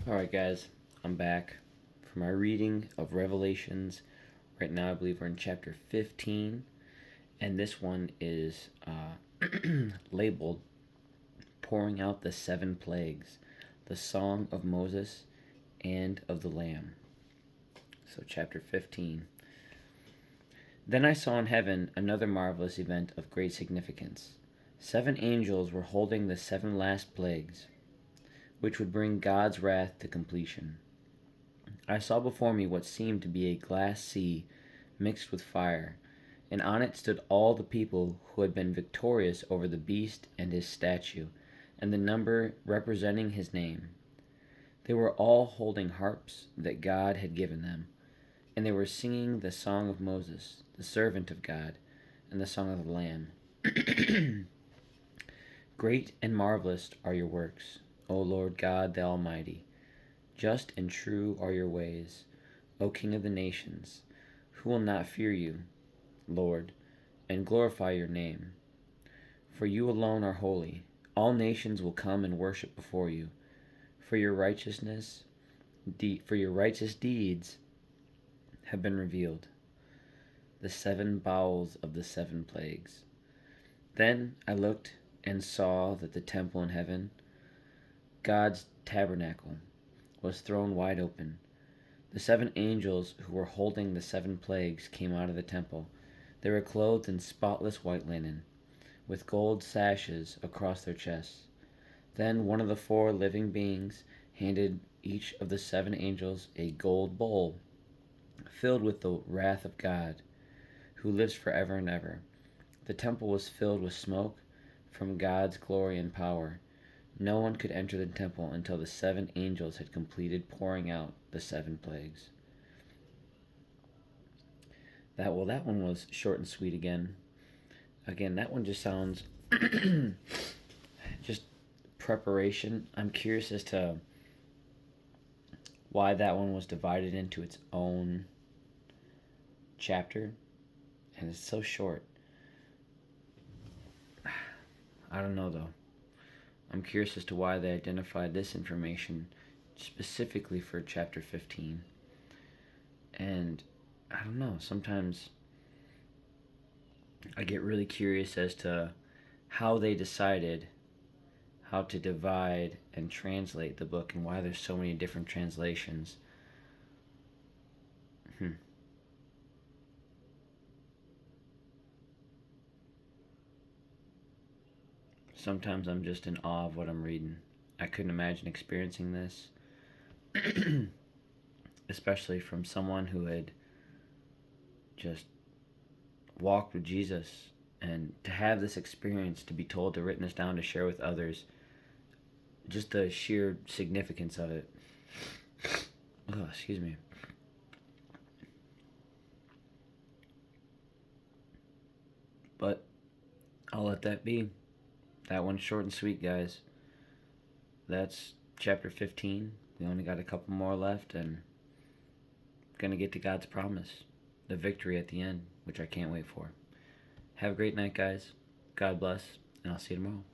Alright, guys, I'm back from our reading of Revelations. Right now, I believe we're in chapter 15, and this one is labeled Pouring Out the Seven Plagues, the Song of Moses and of the Lamb. So, chapter 15. Then I saw in heaven another marvelous event of great significance. 7 angels were holding the 7 last plagues, which would bring God's wrath to completion. I saw before me what seemed to be a glass sea mixed with fire, and on it stood all the people who had been victorious over the beast and his statue, and the number representing his name. They were all holding harps that God had given them, and they were singing the song of Moses, the servant of God, and the song of the Lamb. Great and marvelous are your works, O Lord God the Almighty. Just and true are your ways, O King of the nations. Who will not fear you, Lord, and glorify your name? For you alone are holy. All nations will come and worship before you. For your righteousness, for your righteous deeds have been revealed. The 7 bowls of the 7 plagues. Then I looked and saw that the temple in heaven, God's tabernacle, was thrown wide open. The 7 angels who were holding the 7 plagues came out of the temple. They were clothed in spotless white linen, with gold sashes across their chests. Then one of the 4 living beings handed each of the 7 angels a gold bowl filled with the wrath of God, who lives forever and ever. The temple was filled with smoke from God's glory and power. No one could enter the temple until the 7 angels had completed pouring out the 7 plagues. That one was short and sweet again. Again, that one just sounds just preparation. I'm curious as to why that one was divided into its own chapter, and it's so short. I don't know though. I'm curious as to why they identified this information specifically for chapter 15. And I don't know, sometimes I get really curious as to how they decided how to divide and translate the book and why there's so many different translations. Sometimes I'm just in awe of what I'm reading. I couldn't imagine experiencing this, especially from someone who had just walked with Jesus, and to have this experience, to be told to write this down, to share with others, just the sheer significance of it. Oh, excuse me. But I'll let that be. That one's short and sweet, guys. That's chapter 15. We only got a couple more left, and gonna get to God's promise, the victory at the end, which I can't wait for. Have a great night, guys. God bless, and I'll see you tomorrow.